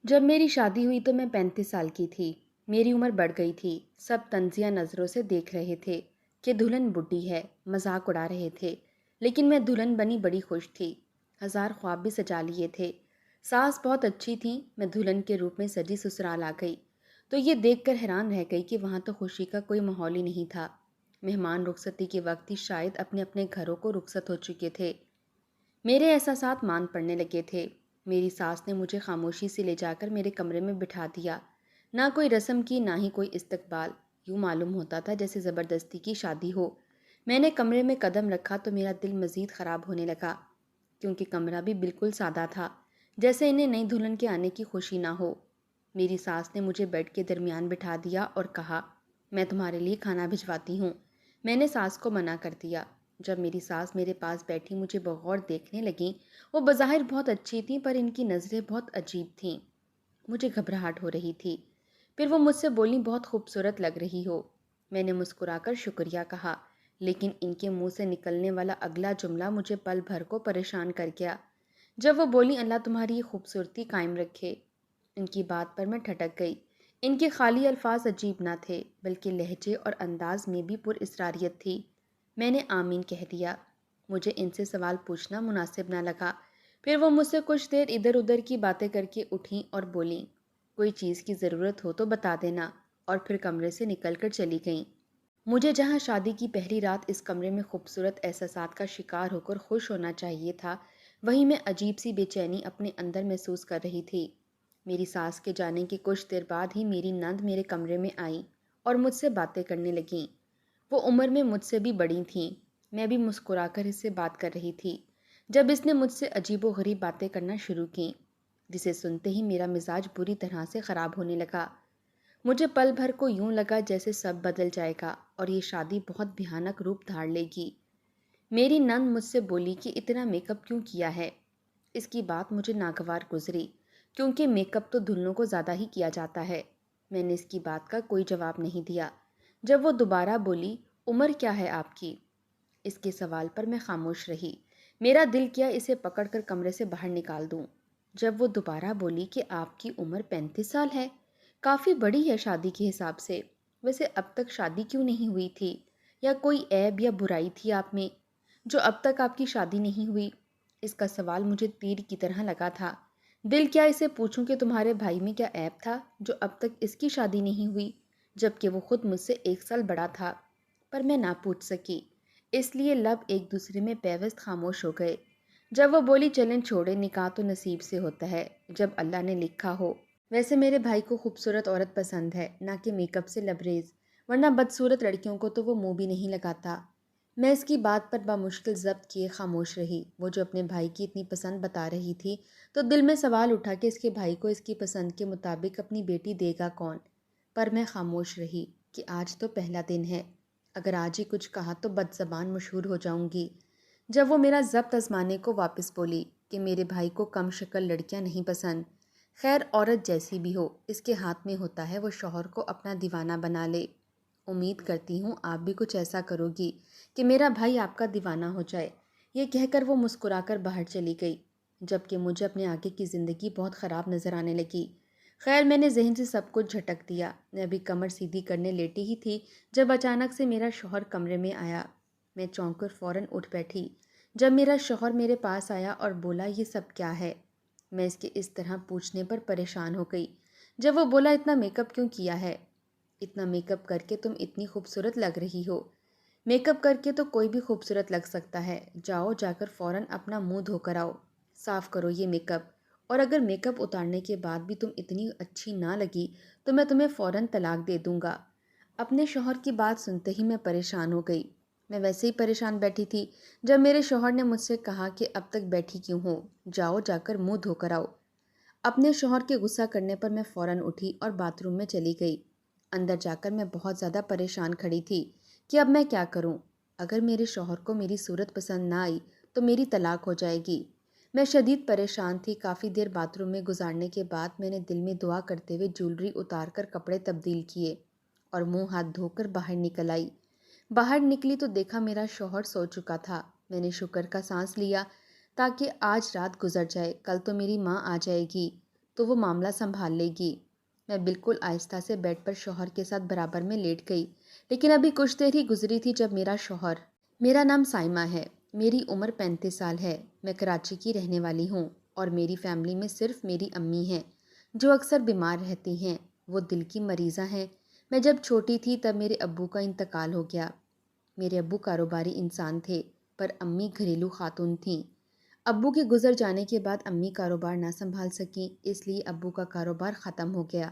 جب میری شادی ہوئی تو میں 35 سال کی تھی۔ میری عمر بڑھ گئی تھی۔ سب طنزیہ نظروں سے دیکھ رہے تھے کہ دلہن بڈھی ہے، مذاق اڑا رہے تھے، لیکن میں دلہن بنی بڑی خوش تھی۔ 1000 خواب بھی سجا لیے تھے۔ ساس بہت اچھی تھیں، میں دلہن کے روپ میں سجی سسرال آ گئی تو یہ دیکھ کر حیران رہ گئی کہ وہاں تو خوشی کا کوئی ماحول ہی نہیں تھا۔ مہمان رخصتی کے وقت ہی شاید اپنے اپنے گھروں کو رخصت ہو چکے تھے۔ میرے احساسات مان پڑنے لگے تھے۔ میری ساس نے مجھے خاموشی سے لے جا کر میرے کمرے میں بٹھا دیا۔ نہ کوئی رسم کی، نہ ہی کوئی استقبال۔ یوں معلوم ہوتا تھا جیسے زبردستی کی شادی ہو۔ میں نے کمرے میں قدم رکھا تو میرا دل مزید خراب ہونے لگا، کیونکہ کمرہ بھی بالکل سادہ تھا، جیسے انہیں نئی دلہن کے آنے کی خوشی نہ ہو۔ میری ساس نے مجھے بیڈ کے درمیان بٹھا دیا اور کہا، میں تمہارے لیے کھانا بھجواتی ہوں۔ میں نے ساس کو منع کر دیا۔ جب میری ساس میرے پاس بیٹھی مجھے بغور دیکھنے لگیں، وہ بظاہر بہت اچھی تھیں پر ان کی نظریں بہت عجیب تھیں۔ مجھے گھبراہٹ ہو رہی تھی۔ پھر وہ مجھ سے بولیں، بہت خوبصورت لگ رہی ہو۔ میں نے مسکرا کر شکریہ کہا، لیکن ان کے منہ سے نکلنے والا اگلا جملہ مجھے پل بھر کو پریشان کر گیا۔ جب وہ بولیں، اللہ تمہاری یہ خوبصورتی قائم رکھے۔ ان کی بات پر میں ٹھٹک گئی۔ ان کے خالی الفاظ عجیب نہ تھے، بلکہ لہجے اور انداز میں بھی پر اسراریت تھی۔ میں نے آمین کہہ دیا۔ مجھے ان سے سوال پوچھنا مناسب نہ لگا۔ پھر وہ مجھ سے کچھ دیر ادھر ادھر کی باتیں کر کے اٹھیں اور بولیں، کوئی چیز کی ضرورت ہو تو بتا دینا، اور پھر کمرے سے نکل کر چلی گئیں۔ مجھے جہاں شادی کی پہلی رات اس کمرے میں خوبصورت احساسات کا شکار ہو کر خوش ہونا چاہیے تھا، وہیں میں عجیب سی بے چینی اپنے اندر محسوس کر رہی تھی۔ میری ساس کے جانے کے کچھ دیر بعد ہی میری نند میرے کمرے میں آئیں اور مجھ سے باتیں کرنے لگیں۔ وہ عمر میں مجھ سے بھی بڑی تھیں۔ میں بھی مسکرا کر اس سے بات کر رہی تھی جب اس نے مجھ سے عجیب و غریب باتیں کرنا شروع کیں، جسے سنتے ہی میرا مزاج بری طرح سے خراب ہونے لگا۔ مجھے پل بھر کو یوں لگا جیسے سب بدل جائے گا اور یہ شادی بہت بھیانک روپ دھار لے گی۔ میری نند مجھ سے بولی کہ اتنا میک اپ کیوں کیا ہے؟ اس کی بات مجھے ناگوار گزری، کیونکہ میک اپ تو دلہنوں کو زیادہ ہی کیا جاتا ہے۔ میں نے اس کی بات کا کوئی جواب نہیں دیا۔ جب وہ دوبارہ بولی، عمر کیا ہے آپ کی؟ اس کے سوال پر میں خاموش رہی۔ میرا دل کیا اسے پکڑ کر کمرے سے باہر نکال دوں۔ جب وہ دوبارہ بولی کہ آپ کی عمر 35 سال ہے، کافی بڑی ہے شادی کے حساب سے، ویسے اب تک شادی کیوں نہیں ہوئی تھی؟ یا کوئی عیب یا برائی تھی آپ میں جو اب تک آپ کی شادی نہیں ہوئی؟ اس کا سوال مجھے تیر کی طرح لگا تھا۔ دل کیا اسے پوچھوں کہ تمہارے بھائی میں کیا عیب تھا جو اب تک اس کی شادی نہیں ہوئی، جبکہ وہ خود مجھ سے 1 سال بڑا تھا؟ پر میں نہ پوچھ سکی، اس لیے لب ایک دوسرے میں پیوست خاموش ہو گئے۔ جب وہ بولی، چلیں چھوڑے، نکاح تو نصیب سے ہوتا ہے جب اللہ نے لکھا ہو۔ ویسے میرے بھائی کو خوبصورت عورت پسند ہے، نہ کہ میک اپ سے لبریز، ورنہ بدصورت لڑکیوں کو تو وہ منہ بھی نہیں لگاتا۔ میں اس کی بات پر بمشکل ضبط کیے خاموش رہی۔ وہ جو اپنے بھائی کی اتنی پسند بتا رہی تھی تو دل میں سوال اٹھا کہ اس کے بھائی کو اس کی پسند کے مطابق اپنی بیٹی دے گا کون؟ پر میں خاموش رہی کہ آج تو پہلا دن ہے، اگر آج ہی کچھ کہا تو بد زبان مشہور ہو جاؤں گی۔ جب وہ میرا ضبط آزمانے کو واپس بولی کہ میرے بھائی کو کم شکل لڑکیاں نہیں پسند، خیر عورت جیسی بھی ہو، اس کے ہاتھ میں ہوتا ہے وہ شوہر کو اپنا دیوانہ بنا لے۔ امید کرتی ہوں آپ بھی کچھ ایسا کرو گی کہ میرا بھائی آپ کا دیوانہ ہو جائے۔ یہ کہہ کر وہ مسکرا کر باہر چلی گئی، جبکہ مجھے اپنے آگے کی زندگی بہت خراب نظر آنے لگی۔ خیر میں نے ذہن سے سب کچھ جھٹک دیا۔ میں ابھی کمر سیدھی کرنے لیٹی ہی تھی جب اچانک سے میرا شوہر کمرے میں آیا۔ میں چونک کر فوراً اٹھ بیٹھی۔ جب میرا شوہر میرے پاس آیا اور بولا، یہ سب کیا ہے؟ میں اس کے اس طرح پوچھنے پر پریشان ہو گئی۔ جب وہ بولا، اتنا میک اپ کیوں کیا ہے؟ اتنا میک اپ کر کے تم اتنی خوبصورت لگ رہی ہو۔ میک اپ کر کے تو کوئی بھی خوبصورت لگ سکتا ہے۔ جاؤ، جا کر فوراً اپنا منہ دھو کر آؤ، صاف کرو یہ میک اپ، اور اگر میک اپ اتارنے کے بعد بھی تم اتنی اچھی نہ لگی تو میں تمہیں فوراً طلاق دے دوں گا۔ اپنے شوہر کی بات سنتے ہی میں پریشان ہو گئی۔ میں ویسے ہی پریشان بیٹھی تھی جب میرے شوہر نے مجھ سے کہا کہ اب تک بیٹھی کیوں ہو، جاؤ جا کر منہ دھو کر آؤ۔ اپنے شوہر کے غصہ کرنے پر میں فوراً اٹھی اور باتھ روم میں چلی گئی۔ اندر جا کر میں بہت زیادہ پریشان کھڑی تھی کہ اب میں کیا کروں۔ اگر میرے شوہر کو میری صورت پسند نہ آئی تو میری طلاق ہو جائے گی۔ میں شدید پریشان تھی۔ کافی دیر باتھ روم میں گزارنے کے بعد میں نے دل میں دعا کرتے ہوئے جولری اتار کر کپڑے تبدیل کیے اور منہ ہاتھ دھو کر باہر نکل آئی۔ باہر نکلی تو دیکھا میرا شوہر سو چکا تھا۔ میں نے شکر کا سانس لیا تاکہ آج رات گزر جائے، کل تو میری ماں آ جائے گی۔ تو وہ معاملہ سنبھال لے گی۔ میں بالکل آہستہ سے بیڈ پر شوہر کے ساتھ برابر میں لیٹ گئی، لیکن ابھی کچھ دیر ہی گزری تھی جب میرا شوہر... میرا نام سائمہ ہے، میری عمر 35 سال ہے، میں کراچی کی رہنے والی ہوں، اور میری فیملی میں صرف میری امی ہیں جو اکثر بیمار رہتی ہیں۔ وہ دل کی مریضہ ہیں۔ میں جب چھوٹی تھی تب میرے ابو کا انتقال ہو گیا۔ میرے ابو کاروباری انسان تھے، پر امی گھریلو خاتون تھیں۔ ابو کے گزر جانے کے بعد امی کاروبار نہ سنبھال سکیں، اس لیے ابو کا کاروبار ختم ہو گیا۔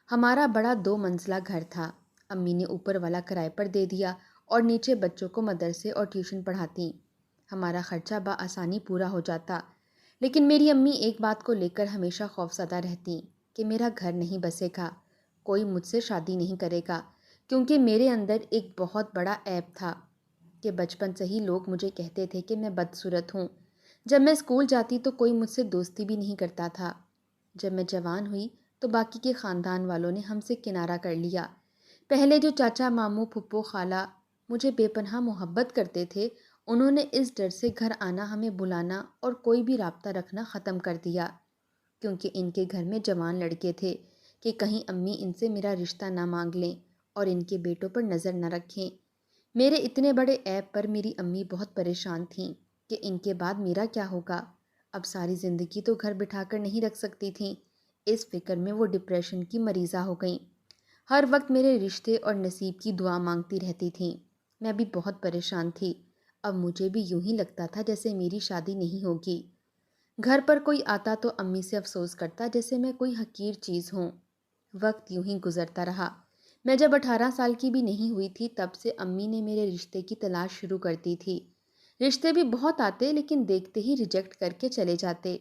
ہمارا بڑا 2 منزلہ گھر تھا۔ امی نے اوپر والا کرائے پر دے دیا اور نیچے بچوں کو مدرسے اور ٹیوشن پڑھاتی۔ ہمارا خرچہ بآسانی پورا ہو جاتا، لیکن میری امی ایک بات کو لے کر ہمیشہ خوفزدہ رہتی کہ میرا گھر نہیں بسے گا، کوئی مجھ سے شادی نہیں کرے گا، کیونکہ میرے اندر ایک بہت بڑا عیب تھا کہ بچپن سے ہی لوگ مجھے کہتے تھے کہ میں بدصورت ہوں۔ جب میں اسکول جاتی تو کوئی مجھ سے دوستی بھی نہیں کرتا تھا۔ جب میں جوان ہوئی تو باقی کے خاندان والوں نے ہم سے کنارہ کر لیا۔ پہلے جو چاچا، ماموں، پھپھو، خالہ مجھے بے پناہ محبت کرتے تھے، انہوں نے اس ڈر سے گھر آنا، ہمیں بلانا اور کوئی بھی رابطہ رکھنا ختم کر دیا، کیونکہ ان کے گھر میں جوان لڑکے تھے کہ کہیں امی ان سے میرا رشتہ نہ مانگ لیں اور ان کے بیٹوں پر نظر نہ رکھیں۔ میرے اتنے بڑے عیب پر میری امی بہت پریشان تھیں کہ ان کے بعد میرا کیا ہوگا۔ اب ساری زندگی تو گھر بٹھا کر نہیں رکھ سکتی تھیں۔ اس فکر میں وہ ڈپریشن کی مریضہ ہو گئیں۔ ہر وقت میرے رشتے اور نصیب کی دعا مانگتی رہتی تھیں۔ میں بھی بہت پریشان تھی۔ اب مجھے بھی یوں ہی لگتا تھا جیسے میری شادی نہیں ہوگی۔ گھر پر کوئی آتا تو امی سے افسوس کرتا جیسے میں کوئی حقیر چیز ہوں۔ وقت یوں ہی گزرتا رہا۔ میں جب 18 سال کی بھی نہیں ہوئی تھی تب سے امی نے میرے رشتے کی تلاش شروع کر دی تھی۔ رشتے بھی بہت آتے، لیکن دیکھتے ہی ریجیکٹ کر کے چلے جاتے۔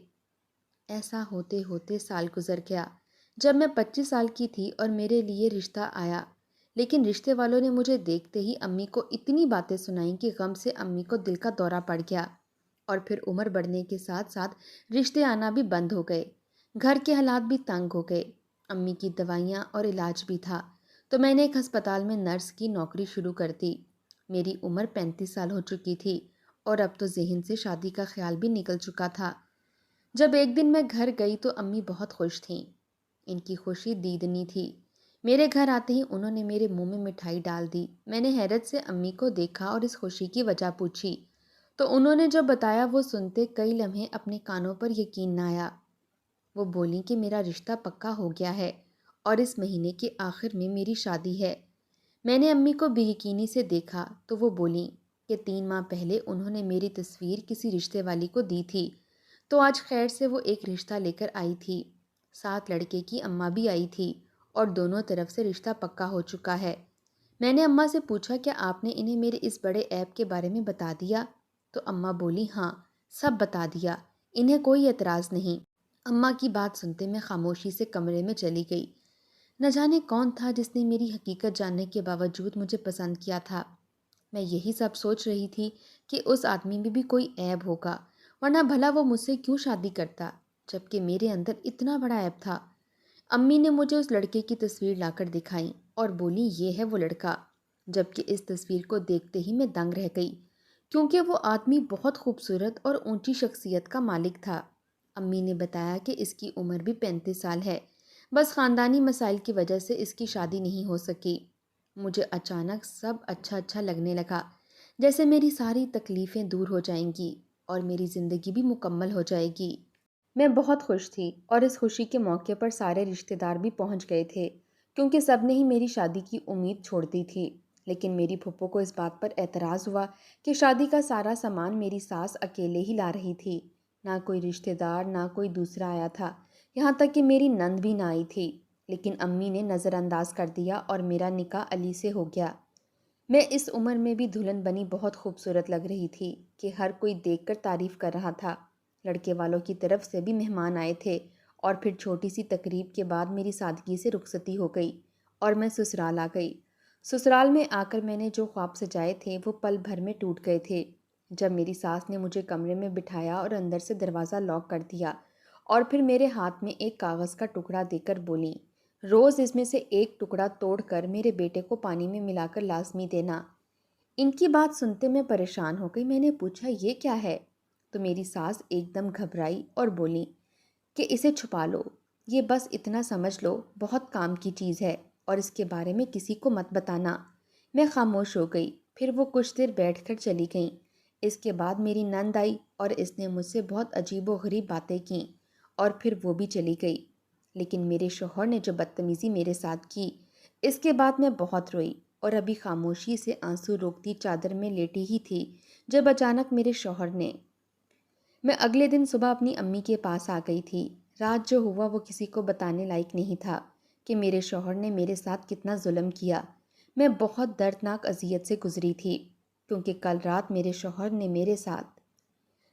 ایسا ہوتے ہوتے سال گزر گیا۔ جب میں 25 سال کی تھی اور میرے لیے رشتہ آیا، لیکن رشتے والوں نے مجھے دیکھتے ہی امی کو اتنی باتیں سنائیں کہ غم سے امی کو دل کا دورہ پڑ گیا، اور پھر عمر بڑھنے کے ساتھ ساتھ رشتے آنا بھی بند ہو گئے۔ گھر کے حالات بھی تنگ ہو گئے، امی کی دوائیاں اور علاج بھی تھا، تو میں نے ایک ہسپتال میں نرس کی نوکری شروع کر دی۔ میری عمر 35 سال ہو چکی تھی اور اب تو ذہن سے شادی کا خیال بھی نکل چکا تھا۔ جب ایک دن میں گھر گئی تو امی بہت خوش تھیں۔ ان کی خوشی دیدنی تھی۔ میرے گھر آتے ہی انہوں نے میرے منہ میں مٹھائی ڈال دی۔ میں نے حیرت سے امی کو دیکھا اور اس خوشی کی وجہ پوچھی، تو انہوں نے جو بتایا وہ سنتے کئی لمحے اپنے کانوں پر یقین نہ آیا۔ وہ بولیں کہ میرا رشتہ پکا ہو گیا ہے اور اس مہینے کے آخر میں میری شادی ہے۔ میں نے امی کو بے یقینی سے دیکھا تو وہ بولیں کہ 3 ماہ پہلے انہوں نے میری تصویر کسی رشتے والی کو دی تھی، تو آج خیر سے وہ ایک رشتہ لے کر آئی تھی۔ ساتھ لڑکے کی اماں بھی آئی تھی اور دونوں طرف سے رشتہ پکا ہو چکا ہے۔ میں نے اماں سے پوچھا کیا آپ نے انہیں میرے اس بڑے عیب کے بارے میں بتا دیا؟ تو اماں بولی ہاں، سب بتا دیا، انہیں کوئی اعتراض نہیں۔ اماں کی بات سنتے میں خاموشی سے کمرے میں چلی گئی۔ نہ جانے کون تھا جس نے میری حقیقت جاننے کے باوجود مجھے پسند کیا تھا۔ میں یہی سب سوچ رہی تھی کہ اس آدمی میں بھی کوئی عیب ہوگا، ورنہ بھلا وہ مجھ سے کیوں شادی کرتا، جبکہ میرے اندر اتنا بڑا عیب تھا۔ امی نے مجھے اس لڑکے کی تصویر لا کر دکھائی اور بولی یہ ہے وہ لڑکا، جبکہ اس تصویر کو دیکھتے ہی میں دنگ رہ گئی، کیونکہ وہ آدمی بہت خوبصورت اور اونچی شخصیت کا مالک تھا۔ امی نے بتایا کہ اس کی عمر بھی 35 سال ہے، بس خاندانی مسائل کی وجہ سے اس کی شادی نہیں ہو سکی۔ مجھے اچانک سب اچھا اچھا لگنے لگا، جیسے میری ساری تکلیفیں دور ہو جائیں گی اور میری زندگی بھی مکمل ہو جائے گی۔ میں بہت خوش تھی اور اس خوشی کے موقع پر سارے رشتہ دار بھی پہنچ گئے تھے، کیونکہ سب نے ہی میری شادی کی امید چھوڑ دی تھی۔ لیکن میری پھپھو کو اس بات پر اعتراض ہوا کہ شادی کا سارا سامان میری ساس اکیلے ہی لا رہی تھی، نہ کوئی رشتہ دار نہ کوئی دوسرا آیا تھا، یہاں تک کہ میری نند بھی نہ آئی تھی۔ لیکن امی نے نظر انداز کر دیا اور میرا نکاح علی سے ہو گیا۔ میں اس عمر میں بھی دلہن بنی بہت خوبصورت لگ رہی تھی کہ ہر کوئی دیکھ کر تعریف کر رہا تھا۔ لڑکے والوں کی طرف سے بھی مہمان آئے تھے اور پھر چھوٹی سی تقریب کے بعد میری سادگی سے رخصتی ہو گئی اور میں سسرال آ گئی۔ سسرال میں آ کر میں نے جو خواب سجائے تھے وہ پل بھر میں ٹوٹ گئے تھے، جب میری ساس نے مجھے کمرے میں بٹھایا اور اندر سے دروازہ لاک کر دیا اور پھر میرے ہاتھ میں ایک کاغذ کا ٹکڑا دے کر بولیں روز اس میں سے ایک ٹکڑا توڑ کر میرے بیٹے کو پانی میں ملا کر لازمی دینا۔ ان کی بات سنتے میں پریشان ہو گئی۔ میں نے پوچھا یہ کیا ہے؟ تو میری ساس ایک دم گھبرائی اور بولی کہ اسے چھپا لو، یہ بس اتنا سمجھ لو بہت کام کی چیز ہے اور اس کے بارے میں کسی کو مت بتانا۔ میں خاموش ہو گئی، پھر وہ کچھ دیر بیٹھ کر چلی گئیں۔ اس کے بعد میری نند آئی اور اس نے مجھ سے بہت عجیب و غریب باتیں کیں اور پھر وہ بھی چلی گئی۔ لیکن میرے شوہر نے جو بدتمیزی میرے ساتھ کی، اس کے بعد میں بہت روئی اور ابھی خاموشی سے آنسو روکتی چادر میں لیٹی ہی تھی جب اچانک میرے شوہر نے… میں اگلے دن صبح اپنی امی کے پاس آ گئی تھی۔ رات جو ہوا وہ کسی کو بتانے لائق نہیں تھا کہ میرے شوہر نے میرے ساتھ کتنا ظلم کیا۔ میں بہت دردناک اذیت سے گزری تھی کیونکہ کل رات میرے شوہر نے میرے ساتھ…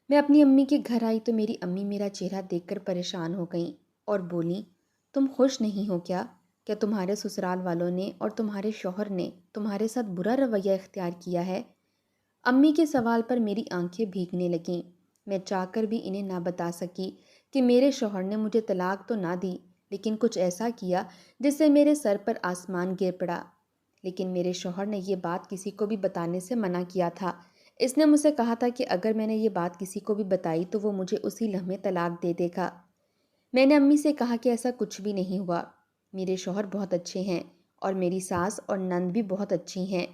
میں اپنی امی کے گھر آئی تو میری امی میرا چہرہ دیکھ کر پریشان ہو گئیں اور بولیں، تم خوش نہیں ہو کیا؟ کیا تمہارے سسرال والوں نے اور تمہارے شوہر نے تمہارے ساتھ برا رویہ اختیار کیا ہے؟ امی کے سوال پر میری آنکھیں بھیگنے لگیں۔ میں چاہ کر بھی انہیں نہ بتا سکی کہ میرے شوہر نے مجھے طلاق تو نہ دی، لیکن کچھ ایسا کیا جس سے میرے سر پر آسمان گر پڑا۔ لیکن میرے شوہر نے یہ بات کسی کو بھی بتانے سے منع کیا تھا۔ اس نے مجھ سے کہا تھا کہ اگر میں نے یہ بات کسی کو بھی بتائی تو وہ مجھے اسی لمحے طلاق دے دے گا۔ میں نے امی سے کہا کہ ایسا کچھ بھی نہیں ہوا۔ میرے شوہر بہت اچھے ہیں اور میری ساس اور نند بھی بہت اچھی ہیں۔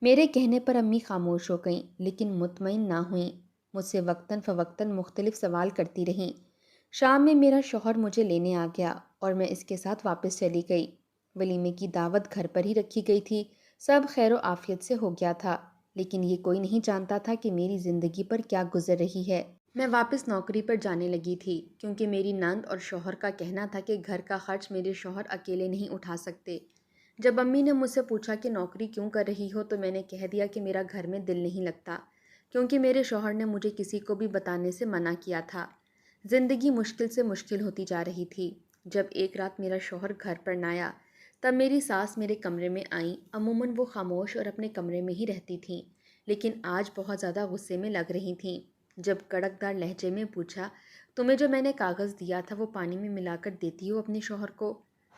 میرے کہنے پر امی خاموش ہو گئیں لیکن مطمئن نہ ہوئیں۔ مجھ سے وقتاً فوقتاً مختلف سوال کرتی رہیں۔ شام میں میرا شوہر مجھے لینے آ گیا اور میں اس کے ساتھ واپس چلی گئی۔ ولیمے کی دعوت گھر پر ہی رکھی گئی تھی۔ سب خیر و عافیت سے ہو گیا تھا، لیکن یہ کوئی نہیں جانتا تھا کہ میری زندگی پر کیا گزر رہی ہے۔ میں واپس نوکری پر جانے لگی تھی کیونکہ میری نند اور شوہر کا کہنا تھا کہ گھر کا خرچ میرے شوہر اکیلے نہیں اٹھا سکتے۔ جب امی نے مجھ سے پوچھا کہ نوکری کیوں کر رہی ہو تو میں نے کہہ دیا کہ میرا گھر میں دل نہیں لگتا کیونکہ میرے شوہر نے مجھے کسی کو بھی بتانے سے منع کیا تھا۔ زندگی مشکل سے مشکل ہوتی جا رہی تھی۔ جب ایک رات میرا شوہر گھر پر نہ آیا تب میری ساس میرے کمرے میں آئیں۔ عموماً وہ خاموش اور اپنے کمرے میں ہی رہتی تھیں، لیکن آج بہت زیادہ غصے میں لگ رہی تھیں۔ جب کڑکدار لہجے میں پوچھا، تمہیں جو میں نے کاغذ دیا تھا وہ پانی میں ملا کر دیتی ہو اپنے شوہر کو؟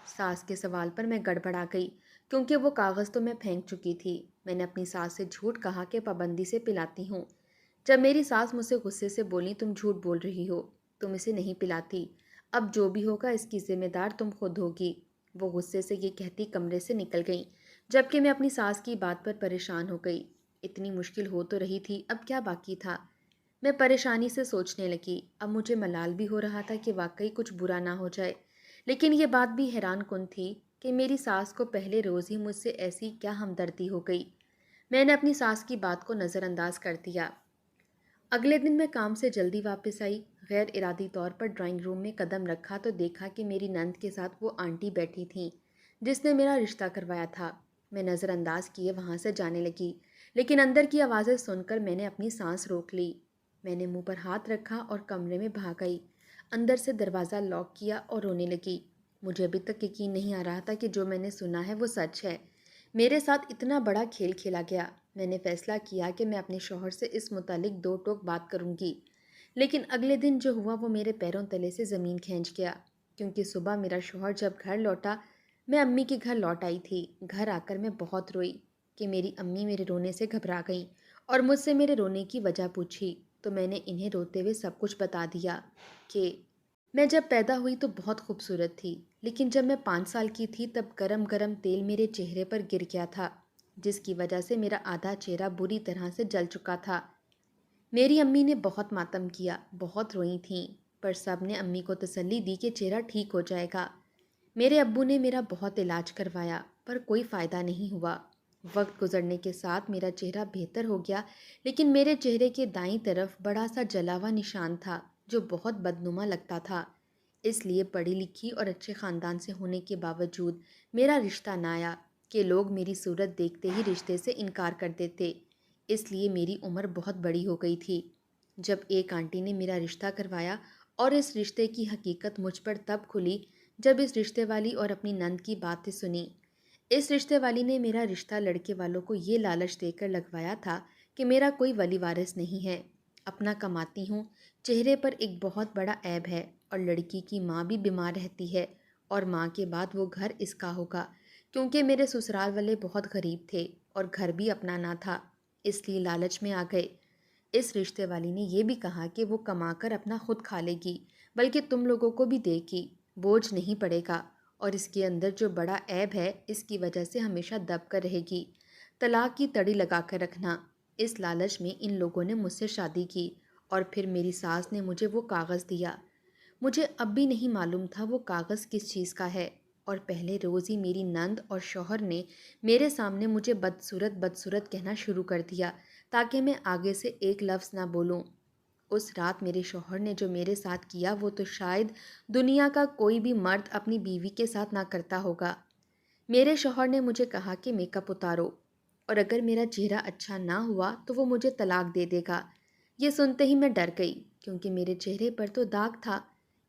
ساس کے سوال پر میں گڑبڑا گئی کیونکہ وہ کاغذ تو میں پھینک چکی تھی۔ میں نے اپنی ساس سے جھوٹ کہا کہ پابندی سے پلاتی ہوں۔ جب میری ساس مجھ سے غصے سے بولی، تم جھوٹ بول رہی ہو، تم اسے نہیں پلاتی، اب جو بھی ہوگا اس کی ذمہ دار تم خود ہوگی۔ وہ غصے سے یہ کہتی کمرے سے نکل گئیں، جبکہ میں اپنی ساس کی بات پر پریشان ہو گئی۔ اتنی مشکل ہو تو رہی تھی، اب کیا باقی تھا؟ میں پریشانی سے سوچنے لگی۔ اب مجھے ملال بھی ہو رہا تھا کہ واقعی کچھ برا نہ ہو جائے، لیکن یہ بات بھی حیران کن تھی کہ میری ساس کو پہلے روز ہی مجھ سے ایسی کیا ہمدردی ہو گئی۔ میں نے اپنی ساس کی بات کو نظر انداز کر دیا۔ اگلے دن میں کام سے جلدی واپس آئی۔ غیر ارادی طور پر ڈرائنگ روم میں قدم رکھا تو دیکھا کہ میری نند کے ساتھ وہ آنٹی بیٹھی تھیں جس نے میرا رشتہ کروایا تھا۔ میں نظر انداز کیے وہاں سے جانے لگی، لیکن اندر کی آوازیں سن کر میں نے اپنی سانس روک لی۔ میں نے منہ پر ہاتھ رکھا اور کمرے میں بھاگ آئی، اندر سے دروازہ لاک کیا اور رونے لگی۔ مجھے ابھی تک یقین نہیں آ رہا تھا کہ جو میں نے سنا ہے وہ سچ ہے۔ میرے ساتھ اتنا بڑا کھیل کھیلا گیا۔ میں نے فیصلہ کیا کہ میں اپنے شوہر سے اس متعلق دو ٹوک بات کروں گی، لیکن اگلے دن جو ہوا وہ میرے پیروں تلے سے زمین کھینچ گیا، کیونکہ صبح میرا شوہر جب گھر لوٹا، میں امی کے گھر لوٹ آئی تھی۔ گھر آ کر میں بہت روئی کہ میری امی میرے رونے سے گھبرا گئیں اور مجھ سے میرے رونے کی وجہ پوچھی تو میں نے انہیں روتے ہوئے سب کچھ بتا دیا کہ میں جب پیدا ہوئی تو بہت خوبصورت تھی، لیکن جب میں 5 سال کی تھی تب گرم گرم تیل میرے چہرے پر گر گیا تھا، جس کی وجہ سے میرا آدھا چہرہ بری طرح سے جل چکا تھا۔ میری امی نے بہت ماتم کیا، بہت روئی تھیں، پر سب نے امی کو تسلی دی کہ چہرہ ٹھیک ہو جائے گا۔ میرے ابو نے میرا بہت علاج کروایا پر کوئی فائدہ نہیں ہوا۔ وقت گزرنے کے ساتھ میرا چہرہ بہتر ہو گیا، لیکن میرے چہرے کے دائیں طرف بڑا سا جلا ہوا نشان تھا جو بہت بدنما لگتا تھا۔ اس لیے پڑھی لکھی اور اچھے خاندان سے ہونے کے باوجود میرا رشتہ نہ آیا کہ لوگ میری صورت دیکھتے ہی رشتے سے انکار کر دیتے۔ اس لیے میری عمر بہت بڑی ہو گئی تھی جب ایک آنٹی نے میرا رشتہ کروایا، اور اس رشتے کی حقیقت مجھ پر تب کھلی جب اس رشتے والی اور اپنی نند کی باتیں سنی۔ اس رشتے والی نے میرا رشتہ لڑکے والوں کو یہ لالچ دے کر لگوایا تھا کہ میرا کوئی ولی وارث نہیں ہے، اپنا کماتی ہوں، چہرے پر ایک بہت بڑا عیب ہے، اور لڑکی کی ماں بھی بیمار رہتی ہے، اور ماں کے بعد وہ گھر اس کا ہوگا، کیونکہ میرے سسرال والے بہت غریب تھے اور گھر بھی اپنا نہ تھا، اس لیے لالچ میں آ گئے۔ اس رشتے والی نے یہ بھی کہا کہ وہ کما کر اپنا خود کھا لے گی، بلکہ تم لوگوں کو بھی دے گی۔ بوجھ نہیں پڑے گا، اور اس کے اندر جو بڑا عیب ہے اس کی وجہ سے ہمیشہ دب کر رہے گی۔ طلاق کی تڑی لگا کر رکھنا۔ اس لالچ میں ان لوگوں نے مجھ سے شادی کی، اور پھر میری ساس نے مجھے وہ کاغذ دیا۔ مجھے اب بھی نہیں معلوم تھا وہ کاغذ کس چیز کا ہے، اور پہلے روز ہی میری نند اور شوہر نے میرے سامنے مجھے بدصورت کہنا شروع کر دیا تاکہ میں آگے سے ایک لفظ نہ بولوں۔ اس رات میرے شوہر نے جو میرے ساتھ کیا وہ تو شاید دنیا کا کوئی بھی مرد اپنی بیوی کے ساتھ نہ کرتا ہوگا۔ میرے شوہر نے مجھے کہا کہ میک اپ اتارو، اور اگر میرا چہرہ اچھا نہ ہوا تو وہ مجھے طلاق دے دے گا۔ یہ سنتے ہی میں ڈر گئی کیونکہ میرے چہرے پر تو داغ تھا۔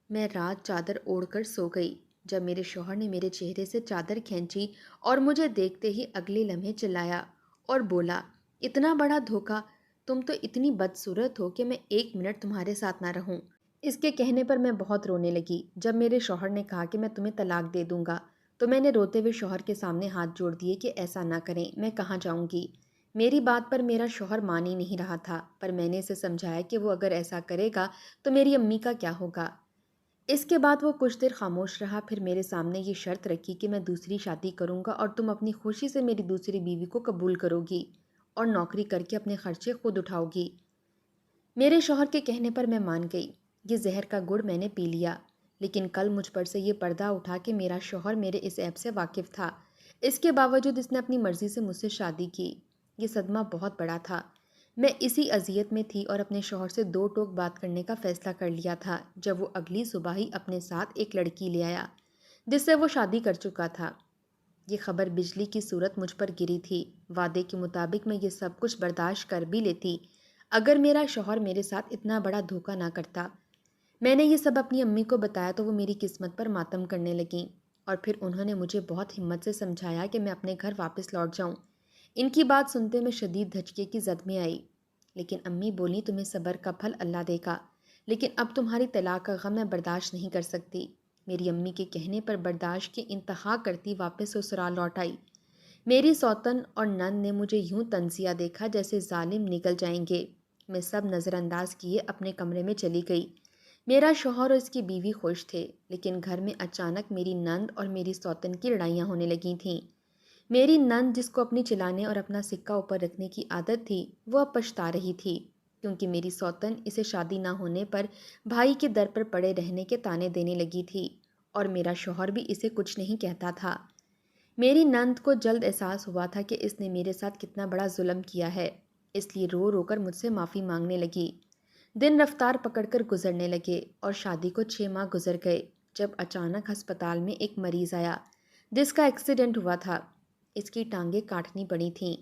میں رات چادر اوڑھ کر سو گئی۔ جب میرے شوہر نے میرے چہرے سے چادر کھینچی اور مجھے دیکھتے ہی اگلے لمحے چلایا اور بولا، اتنا بڑا دھوکہ! تم تو اتنی بدصورت ہو کہ میں 1 منٹ تمہارے ساتھ نہ رہوں۔ اس کے کہنے پر میں بہت رونے لگی۔ جب میرے شوہر نے کہا کہ میں تمہیں طلاق دے دوں گا تو میں نے روتے ہوئے شوہر کے سامنے ہاتھ جوڑ دیے کہ ایسا نہ کریں، میں کہاں جاؤں گی۔ میری بات پر میرا شوہر مان ہی نہیں رہا تھا، پر میں نے اسے سمجھایا کہ وہ اگر ایسا کرے گا تو میری امی کا کیا ہوگا۔ اس کے بعد وہ کچھ دیر خاموش رہا، پھر میرے سامنے یہ شرط رکھی کہ میں دوسری شادی کروں گا اور تم اپنی خوشی سے میری دوسری بیوی کو قبول کرو گی اور نوکری کر کے اپنے خرچے خود اٹھاؤ گی۔ میرے شوہر کے کہنے پر میں مان گئی۔ یہ زہر کا گڑ میں نے پی لیا، لیکن کل مجھ پر سے یہ پردہ اٹھا کہ میرا شوہر میرے اس عیب سے واقف تھا۔ اس کے باوجود اس نے اپنی مرضی سے مجھ سے شادی کی۔ یہ صدمہ بہت بڑا تھا۔ میں اسی اذیت میں تھی اور اپنے شوہر سے 2 ٹوک بات کرنے کا فیصلہ کر لیا تھا جب وہ اگلی صبح ہی اپنے ساتھ ایک لڑکی لے آیا جس سے وہ شادی کر چکا تھا۔ یہ خبر بجلی کی صورت مجھ پر گری تھی۔ وعدے کے مطابق میں یہ سب کچھ برداشت کر بھی لیتی اگر میرا شوہر میرے ساتھ اتنا بڑا دھوکہ نہ کرتا۔ میں نے یہ سب اپنی امی کو بتایا تو وہ میری قسمت پر ماتم کرنے لگیں، اور پھر انہوں نے مجھے بہت ہمت سے سمجھایا کہ میں اپنے گھر واپس لوٹ جاؤں۔ ان کی بات سنتے میں شدید دھچکے کی زد میں آئی، لیکن امی بولیں تمہیں صبر کا پھل اللہ دے گا، لیکن اب تمہاری طلاق کا غم میں برداشت نہیں کر سکتی۔ میری امی کے کہنے پر برداشت کی انتہا کرتی واپس سسرال لوٹ آئی۔ میری سوتن اور نند نے مجھے یوں طنزیہ دیکھا جیسے ظالم نکل جائیں گے۔ میں سب نظر انداز کیے اپنے کمرے میں چلی گئی۔ میرا شوہر اور اس کی بیوی خوش تھے، لیکن گھر میں اچانک میری نند اور میری سوتن کی لڑائیاں ہونے لگی تھیں۔ میری نند جس کو اپنی چلانے اور اپنا سکہ اوپر رکھنے کی عادت تھی وہ اب پچھتا رہی تھی، کیونکہ میری سوتن اسے شادی نہ ہونے پر بھائی کے در پر پڑے رہنے کے طعنے دینے لگی تھی، اور میرا شوہر بھی اسے کچھ نہیں کہتا تھا۔ میری نند کو جلد احساس ہوا تھا کہ اس نے میرے ساتھ کتنا بڑا ظلم کیا ہے، اس لیے رو رو کر مجھ سے معافی مانگنے لگی۔ دن رفتار پکڑ کر گزرنے لگے اور شادی کو 6 ماہ گزر گئے جب اچانک ہسپتال میں ایک مریض آیا جس کا ایکسیڈنٹ ہوا تھا۔ اس کی ٹانگیں کاٹنی پڑی تھیں۔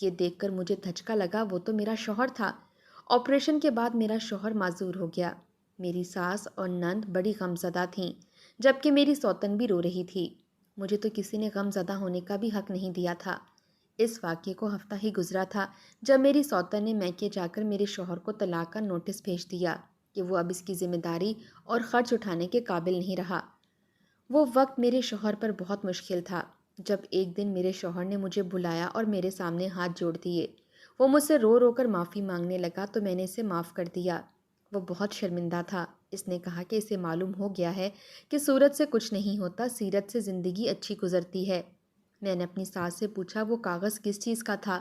یہ دیکھ کر مجھے دھچکا لگا، وہ تو میرا شوہر تھا۔ آپریشن کے بعد میرا شوہر معذور ہو گیا۔ میری ساس اور نند بڑی غمزدہ تھیں، جبکہ میری سوتن بھی رو رہی تھی۔ مجھے تو کسی نے غم زدہ ہونے کا بھی حق نہیں دیا تھا۔ اس واقعے کو ہفتہ ہی گزرا تھا جب میری سوتن نے میکے جا کر میرے شوہر کو طلاق کا نوٹس بھیج دیا کہ وہ اب اس کی ذمہ داری اور خرچ اٹھانے کے قابل نہیں رہا۔ وہ وقت میرے شوہر پر بہت مشکل تھا جب ایک دن میرے شوہر نے مجھے بلایا اور میرے سامنے ہاتھ جوڑ دیے۔ وہ مجھ سے رو رو کر معافی مانگنے لگا تو میں نے اسے معاف کر دیا۔ وہ بہت شرمندہ تھا۔ اس نے کہا کہ اسے معلوم ہو گیا ہے کہ صورت سے کچھ نہیں ہوتا، سیرت سے زندگی اچھی گزرتی ہے۔ میں نے اپنی ساس سے پوچھا وہ کاغذ کس چیز کا تھا،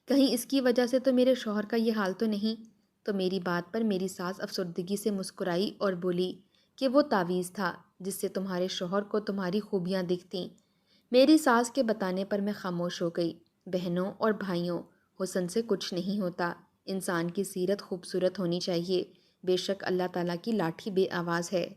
کہیں اس کی وجہ سے تو میرے شوہر کا یہ حال تو نہیں؟ تو میری بات پر میری ساس افسردگی سے مسکرائی اور بولی کہ وہ تعویذ تھا جس سے تمہارے شوہر کو تمہاری خوبیاں دکھتیں۔ میری ساس کے بتانے پر میں خاموش ہو گئی۔ بہنوں اور بھائیوں، حسن سے کچھ نہیں ہوتا، انسان کی سیرت خوبصورت ہونی چاہیے۔ بے شک اللہ تعالیٰ کی لاٹھی بے آواز ہے۔